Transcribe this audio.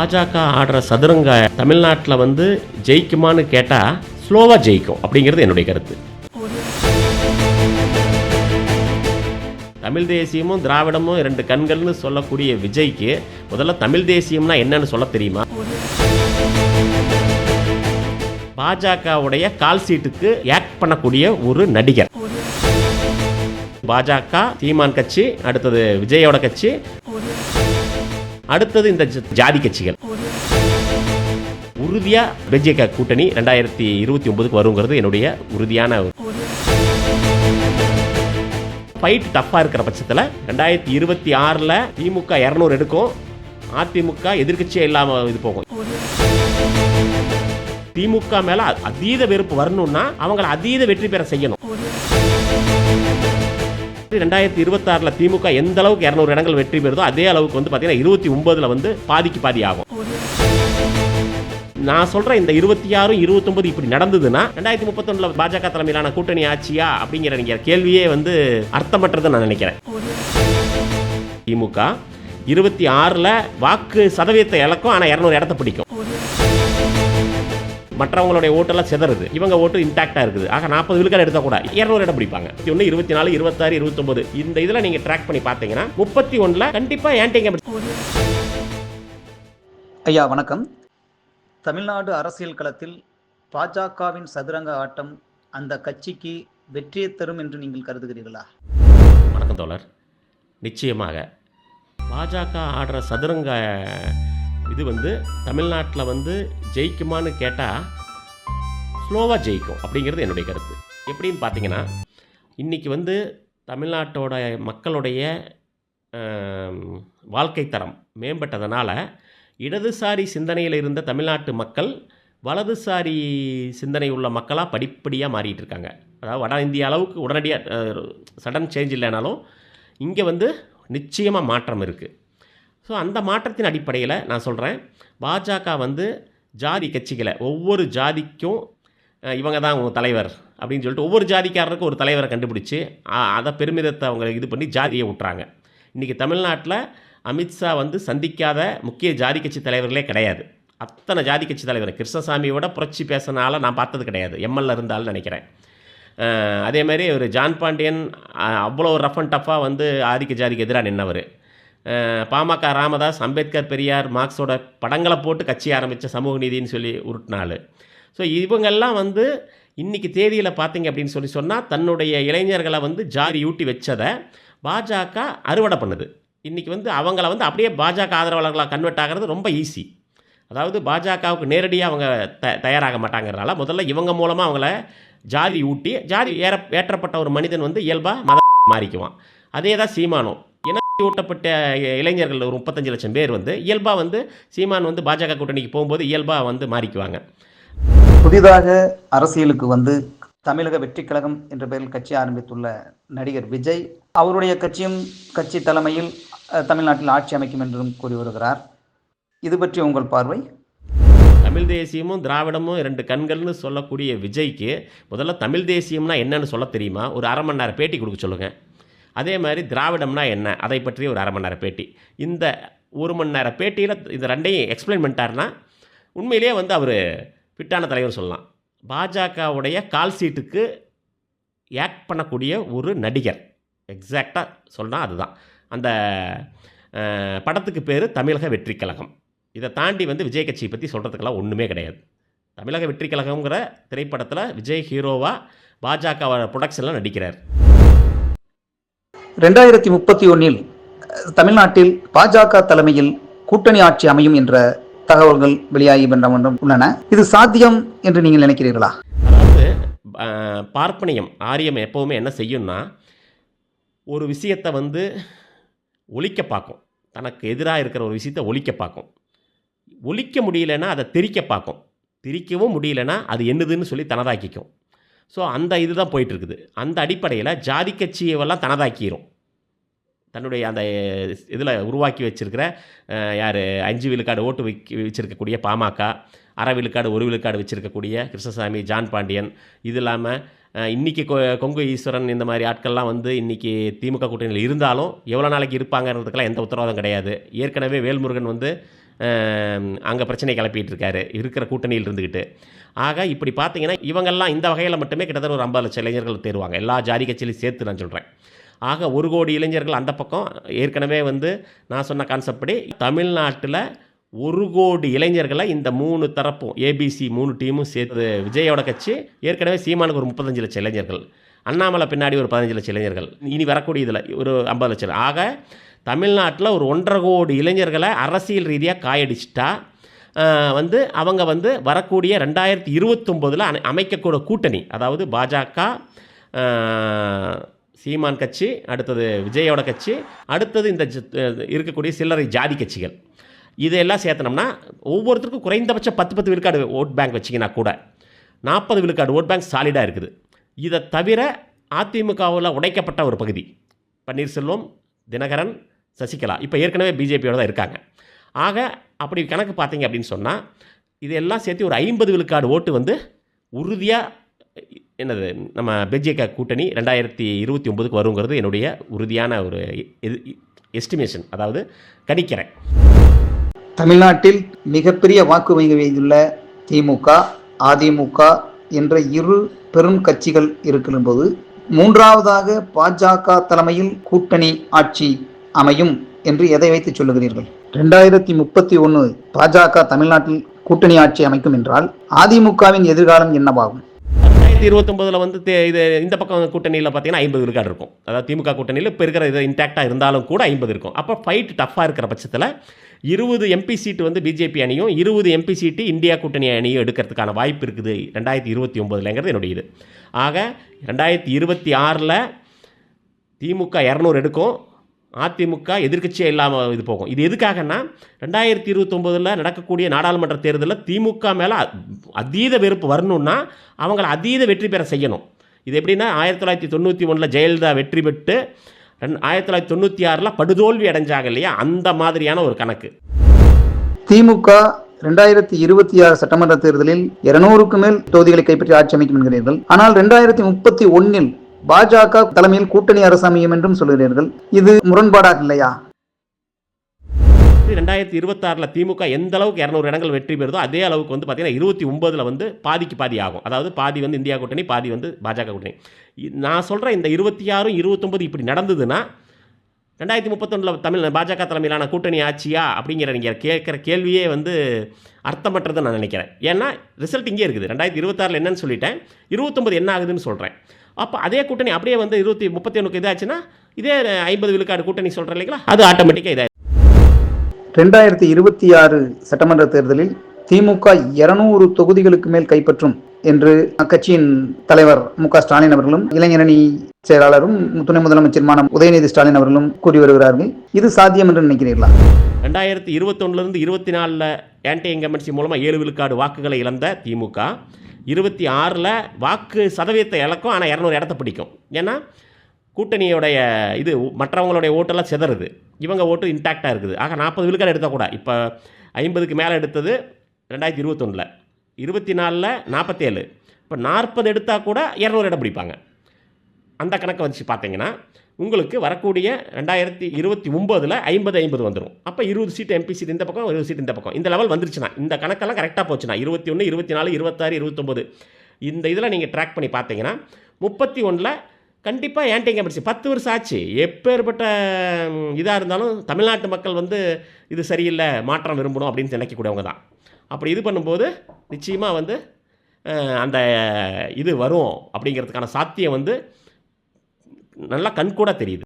பாஜக ஆடுற சதுரங்க தமிழ்நாட்டில் வந்து ஜெயிக்குமான்னு கேட்டால் ஸ்லோவாக ஜெயிக்கும் அப்படிங்கிறது என்னுடைய கருத்து. தமிழ் தேசியமும் திராவிடமும் இரண்டு கண்கள்னு சொல்லக்கூடிய விஜய்க்கு முதல்ல தமிழ் தேசியம்னா என்னன்னு சொல்ல தெரியுமா? பாஜகவுடைய கால் சீட்டுக்கு ஆக்ட் பண்ணக்கூடிய ஒரு நடிகர். பாஜக சீமான் கட்சி, அடுத்தது விஜயோட கட்சி, அடுத்தது இந்த ஜாதி கட்சிகள். உறுதியா பிஜேபி கூட்டணி 2029 வருங்கிறது என்னுடைய உறுதியான ஃபைட். டஃப்பாக இருக்கிற பட்சத்தில் 2026 திமுக 200 எடுக்கும், அதிமுக எதிர்கட்சியே இல்லாமல் இது போகும். திமுக மேல அதீத வெறுப்பு வரணும்னா அவங்களை அதீத வெற்றி பெற செய்யணும். 2026 திமுக எந்த அளவுக்கு 200 இடங்கள் வெற்றி பெறுதோ அதே அளவுக்கு வந்து பார்த்தீங்கன்னா 29 வந்து பாதிக்கு பாதி ஆகும். நான் சொல்றேன், இந்த 26, 29 இப்படி நடந்ததுன்னா 2031 பாஜக தலைமையிலான கூட்டணி ஆட்சியா அப்படிங்கிற நீங்க கேள்வியே வந்து அர்த்தமற்றது நான் நினைக்கிறேன். திமுக 26 வாக்கு சதவீதத்தை இழக்கும், ஆனால் 200 இடத்தை பிடிக்கும். மற்றவங்களுடைய ஓட்டெல்லாம் சிதறுது, இவங்க ஓட்டு இன்டாக்டா இருக்குது. ஆக 40 விழுக்காடு எடுத்தா கூட 200 இடம் பிடிப்பாங்க. 21, 24, 26, 29 இந்த இதில் நீங்க ட்ராக் பண்ணி பார்த்தீங்கன்னா 31 கண்டிப்பா ஏன்டிங்க. ஐயா வணக்கம். தமிழ்நாடு அரசியல் களத்தில் பாஜகவின் சதுரங்க ஆட்டம் அந்த கட்சிக்கு வெற்றியை தரும் என்று நீங்கள் கருதுகிறீர்களா? வணக்கம் தோழர். நிச்சயமாக பாஜக ஆடுற சதுரங்க இது வந்து தமிழ்நாட்டில் வந்து ஜெயிக்குமான்னு கேட்டால் ஸ்லோவாக ஜெயிக்கும் அப்படிங்கிறது என்னுடைய கருத்து. எப்படின்னு பார்த்தீங்கன்னா, இன்றைக்கி வந்து தமிழ்நாட்டோட மக்களுடைய வாழ்க்கை தரம் மேம்பட்டதனால இடதுசாரி சிந்தனையில் இருந்த தமிழ்நாட்டு மக்கள் வலதுசாரி சிந்தனை உள்ள மக்களாக படிப்படியாக மாறிட்டு இருக்காங்க. அதாவது வட இந்திய அளவுக்கு உடனடியாக சடன் சேஞ்ச் இல்லைனாலும் இங்கே வந்து நிச்சயமாக மாற்றம் இருக்குது. ஸோ அந்த மாற்றத்தின் அடிப்படையில் நான் சொல்கிறேன், பாஜக வந்து ஜாதி கட்சிகளை ஒவ்வொரு ஜாதிக்கும் இவங்க தான் உங்கள் தலைவர் அப்படின்னு சொல்லிட்டு ஒவ்வொரு ஜாதிக்காரருக்கும் ஒரு தலைவரை கண்டுபிடிச்சி அதை பெருமிதத்தை அவங்க இது பண்ணி ஜாதியை விட்டுறாங்க. இன்றைக்கி தமிழ்நாட்டில் அமித்ஷா வந்து சந்திக்காத முக்கிய ஜாதி கட்சி தலைவர்களே கிடையாது. அத்தனை ஜாதி கட்சி தலைவர் கிருஷ்ணசாமியோட புரட்சி பேசினால நான் பார்த்தது கிடையாது, எம்எல்ஏ இருந்தாலும் நினைக்கிறேன். அதேமாதிரி ஒரு ஜான் பாண்டியன் அவ்வளோ ரஃப் அண்ட் டஃப்பாக வந்து ஆதிக்க ஜாதிக்கு எதிராக நின்றவர். பாமக ராமதாஸ் அம்பேத்கர் பெரியார் மார்க்ஸோட படங்களை போட்டு கட்சி ஆரம்பித்த சமூக நீதினு சொல்லி உருட்டினாள். ஸோ இவங்கெல்லாம் வந்து இன்றைக்கி தேதியில் பார்த்தீங்க அப்படின்னு சொல்லி சொன்னால் தன்னுடைய இளைஞர்களை வந்து ஜாதி ஊட்டி வச்சதை பாஜக அறுவடை பண்ணுது. இன்றைக்கி வந்து அவங்கள வந்து அப்படியே பாஜக ஆதரவாளர்களாக கன்வெர்ட் ஆகிறது ரொம்ப ஈஸி. அதாவது பாஜகவுக்கு நேரடியாக அவங்க தயாராக மாட்டாங்கிறனால முதல்ல இவங்க மூலமாக அவங்கள ஜாதி ஊட்டி ஜாதி ஏற்றப்பட்ட ஒரு மனிதன் வந்து இயல்பாக மாறிக்குவான். அதே தான் சீமானும் ஊட்டப்பட்ட இளைஞர்கள் ஒரு 35 லட்சம் பேர் வந்து இயல்பாக வந்து சீமான் வந்து பாஜக கூட்டணிக்கு போகும்போது இயல்பாக வந்து மாறிக்குவாங்க. புதிதாக அரசியலுக்கு வந்து தமிழக வெற்றி கழகம் என்ற பெயரில் கட்சி ஆரம்பித்துள்ள நடிகர் விஜய், அவருடைய கட்சி தலைமையில் தமிழ்நாட்டில் ஆட்சி அமைக்கும் என்றும் கூறி வருகிறார். இது பற்றி உங்கள் பார்வை? தமிழ் தேசியமும் திராவிடமும் இரண்டு கண்கள்னு சொல்லக்கூடிய விஜய்க்கு முதல்ல தமிழ் தேசியம்னா என்னன்னு சொல்ல தெரியுமா? ஒரு 1/2 மணி நேரம் பேட்டி கொடுக்க சொல்லுங்கள். அதே மாதிரி திராவிடம்னா என்ன அதை பற்றி ஒரு 1/2 மணி நேரம் பேட்டி. இந்த 1 மணி நேர பேட்டியில் இந்த ரெண்டையும் எக்ஸ்பிளைன் பண்ணிட்டாருன்னா உண்மையிலேயே வந்து அவர் ஃபிட்டான தலைவர் சொல்லலாம். பாஜகவுடைய கால் சீட்டுக்கு ஆக்ட் பண்ணக்கூடிய ஒரு நடிகர், எக்ஸாக்டாக சொன்னால் அதுதான். அந்த படத்துக்கு பேர் தமிழக வெற்றி கழகம். இதை தாண்டி வந்து விஜய் கட்சியை பற்றி சொல்கிறதுக்கெல்லாம் ஒன்றுமே கிடையாது. தமிழக வெற்றி கழகங்கிற திரைப்படத்தில் விஜய் ஹீரோவாக பாஜக ப்ரொடக்ஷனில் நடிக்கிறார். 2031 தமிழ்நாட்டில் பாஜக தலைமையில் கூட்டணி ஆட்சி அமையும் என்ற தகவல்கள் வெளியாகி உள்ளன. இது சாத்தியம் என்று நீங்கள் நினைக்கிறீர்களா? அதாவது பார்ப்பனியம் ஆரியம் எப்போவுமே என்ன செய்யும்னா, ஒரு விஷயத்தை வந்து ஒழிக்க பார்க்கும். தனக்கு எதிராக இருக்கிற ஒரு விஷயத்தை ஒழிக்க பார்க்கும். ஒழிக்க முடியலன்னா அதை திரிக்க பார்க்கும். திரிக்கவும் முடியலன்னா அது என்னதுன்னு சொல்லி தனதாக்கிக்கும். ஸோ அந்த இதுதான் போயிட்டுருக்குது. அந்த அடிப்படையில் ஜாதி கட்சியெல்லாம் தனதாக்கிடும். தன்னுடைய அந்த இதில் உருவாக்கி வச்சுருக்கிற யார் 5 விழுக்காடு ஓட்டு வச்சுருக்கக்கூடிய பாமக, 1/2 விழுக்காடு 1 விழுக்காடு வச்சுருக்கக்கூடிய கிருஷ்ணசாமி, ஜான் பாண்டியன், இது இல்லாமல் இன்றைக்கி கொங்கு ஈஸ்வரன் இந்த மாதிரி ஆட்கள்லாம் வந்து இன்றைக்கி திமுக கூட்டணியில் இருந்தாலும் எவ்வளோ நாளைக்கு இருப்பாங்கிறதுக்கெல்லாம் எந்த உத்தரவாதம் கிடையாது. ஏற்கனவே வேல்முருகன் வந்து அங்கே பிரச்சனை கிளப்பிட்டு இருக்காரு இருக்கிற கூட்டணியில் இருந்துக்கிட்டு. ஆக இப்படி பார்த்தீங்கன்னா இவங்கெல்லாம் இந்த வகையில் மட்டுமே கிட்டத்தட்ட ஒரு 50 லட்சம் இளைஞர்கள் தேர்வாங்க, எல்லா ஜாதி கட்சியிலையும் சேர்த்து நான் சொல்கிறேன். ஆக 1 கோடி இளைஞர்கள் அந்த பக்கம். ஏற்கனவே வந்து நான் சொன்ன கான்செப்ட் படி தமிழ்நாட்டில் 1 கோடி இளைஞர்களை இந்த 3 தரப்பும் ஏபிசி 3 டீமும் சேர்த்து விஜயோட கட்சி. ஏற்கனவே சீமானுக்கு ஒரு 35 லட்சம் இளைஞர்கள், அண்ணாமலை பின்னாடி ஒரு 15 லட்சம் இளைஞர்கள், இனி வரக்கூடிய இதில் ஒரு 50 லட்சம். ஆக தமிழ்நாட்டில் ஒரு 1.5 கோடி இளைஞர்களை அரசியல் ரீதியாக காயடிச்சிட்டா வந்து அவங்க வந்து வரக்கூடிய 2029 அமைக்கக்கூடிய கூட்டணி, அதாவது பாஜக, சீமான் கட்சி, அடுத்தது விஜயோட கட்சி, அடுத்தது இந்த இருக்கக்கூடிய சில்லறை ஜாதி கட்சிகள், இதையெல்லாம் சேர்த்தனோம்னா ஒவ்வொருத்தருக்கும் குறைந்தபட்சம் 10 விழுக்காடு ஓட் பேங்க் வச்சிங்கன்னா கூட 40 விழுக்காடு ஓட் பேங்க் சாலிடாக இருக்குது. இதை தவிர அதிமுகவில் உடைக்கப்பட்ட ஒரு பகுதி பன்னீர்செல்வம், தினகரன், சசிகலா இப்போ ஏற்கனவே பிஜேபியோட தான் இருக்காங்க. ஆக அப்படி கணக்கு பார்த்தீங்க அப்படின்னு சொன்னால் இதெல்லாம் சேர்த்து ஒரு 50 விழுக்காடு ஓட்டு வந்து உறுதியாக என்னது நம்ம பிஜேபி கூட்டணி 2029க்கு வருங்கிறது என்னுடைய உறுதியான ஒரு எஸ்டிமேஷன், அதாவது கணிக்கிறேன். தமிழ்நாட்டில் மிகப்பெரிய வாக்கு வங்கி வைத்துள்ள திமுக, அதிமுக என்ற 2 பெரும் கட்சிகள் இருக்கும்போது 3வதாக பாஜக தலைமையில் கூட்டணி ஆட்சி அமையும் என்று எதை வைத்து சொல்லுகிறீர்கள்? 2031 பாஜக தமிழ்நாட்டில் கூட்டணி ஆட்சி அமைக்கும் என்றால் அதிமுகவின் எதிர்காலம் என்னவாகும்? 2029 வந்து இது இந்த பக்கம் கூட்டணியில் பார்த்தீங்கன்னா 50 விழுக்காடு இருக்கும். அதாவது திமுக கூட்டணியில் இப்போ இருக்கிற இது இன்டாக்டாக இருந்தாலும் கூட 50 இருக்கும். அப்போ ஃபைட் டஃப்பாக இருக்கிற பட்சத்தில் 20 எம்பி சீட்டு வந்து பிஜேபி அணியும் 20 எம்பி சீட்டு இந்தியா கூட்டணி அணியும் எடுக்கிறதுக்கான வாய்ப்பு இருக்குது 2029ங்கிறது என்னுடைய இது. ஆக 2026 திமுக 200 எடுக்கும், அதிமுக எதிர்க்கட்சியே இல்லாமல் இது போகும். இது எதுக்காகன்னா 2029 நடக்கக்கூடிய நாடாளுமன்ற தேர்தலில் திமுக மேலே அதீத வெறுப்பு வரணும்னா அவங்கள அதீத வெற்றி பெற செய்யணும். இது எப்படின்னா 1991 ஜெயலலிதா வெற்றி பெற்று 1996 படுதோல்வி அடைஞ்சாங்க இல்லையா, அந்த மாதிரியான ஒரு கணக்கு. திமுக 2026 சட்டமன்ற தேர்தலில் 200க்கு மேல் தொகுதிகளை கைப்பற்றி ஆட்சி அமைக்கும் என்கிறீர்கள். ஆனால் 2031 பாஜக தலைமையில் கூட்டணி அரசு அமையும் என்றும் சொல்கிறீர்கள். இது முரண்பாடாக இல்லையா? 2026 திமுக எந்த அளவுக்கு 200 இடங்கள் வெற்றி பெறுதோ அதே அளவுக்கு வந்து பார்த்தீங்கன்னா 29 வந்து பாதிக்கு பாதி ஆகும். அதாவது பாதி வந்து இந்தியா கூட்டணி, பாதி வந்து பாஜக கூட்டணி. நான் சொல்கிறேன், இந்த 26, 29 இப்படி நடந்ததுன்னா 2031 பாஜக தலைமையிலான கூட்டணி ஆட்சியா அப்படிங்கிற நீங்கள் கேட்குற கேள்வியே வந்து அர்த்தமற்றதுன்னு நான் நினைக்கிறேன். ஏன்னா ரிசல்ட் இங்கே இருக்குது. 2026 என்னன்னு சொல்லிட்டேன், 29 என்ன ஆகுதுன்னு சொல்கிறேன். அப்போ அதே கூட்டணி அப்படியே வந்து 31 இதாச்சுன்னா இதே 50 விழுக்காடு கூட்டணி சொல்கிறேன் இல்லைங்களா, அது ஆட்டோமேட்டிக்காக இதாக. 2026 சட்டமன்ற தேர்தலில் திமுக 200 தொகுதிகளுக்கு மேல் கைப்பற்றும் என்று அக்கட்சியின் தலைவர் மு.க. ஸ்டாலின் அவர்களும் இளைஞரணி செயலாளரும் துணை முதலமைச்சருமான உதயநிதி ஸ்டாலின் அவர்களும் கூறி வருகிறார்கள். இது சாத்தியம் என்று நினைக்கிறீர்களா? 2021 24 ஆன்டி இன்கம்பன்சி மூலமாக 7 விழுக்காடு வாக்குகளை இழந்த திமுக 26 வாக்கு சதவீதத்தை இழக்கும், ஆனால் 200 இடத்த பிடிக்கும். ஏன்னா கூட்டணியோடைய இது மற்றவங்களுடைய ஓட்டெல்லாம் சிதறுது, இவங்க ஓட்டு இன்டாக்டாக இருக்குது. ஆக 40 விழுக்காடு எடுத்தால் கூட இப்போ 50க்கு மேலே எடுத்தது 2021, 24 47, இப்போ 40 எடுத்தால் கூட 200 இடம் பிடிப்பாங்க. அந்த கணக்கை வச்சு பார்த்தீங்கன்னா உங்களுக்கு வரக்கூடிய 2029 50-50 வந்துடும். அப்போ 20 சீட்டு எம்பி சீட் இந்த பக்கம், 20 சீட் இந்த பக்கம், இந்த லெவல் வந்துருச்சுன்னா, இந்த கணக்கெல்லாம் கரெக்டாக போச்சுன்னா 21, 24, 26, 29 இந்த இதில் நீங்கள் ட்ராக் பண்ணி பார்த்தீங்கன்னா 31 கண்டிப்பாக ஆன்டி இன்கம்பன்சி 10 வருஷம் ஆச்சு. எப்பேற்பட்ட இதாக இருந்தாலும் தமிழ்நாட்டு மக்கள் வந்து இது சரியில்லை, மாற்றம் விரும்பணும் அப்படின்னு நினைக்கக்கூடியவங்க தான். அப்படி இது பண்ணும்போது நிச்சயமாக வந்து அந்த இது வரும் அப்படிங்கிறதுக்கான சாத்தியம் வந்து நல்லா கண்கூட தெரியுது.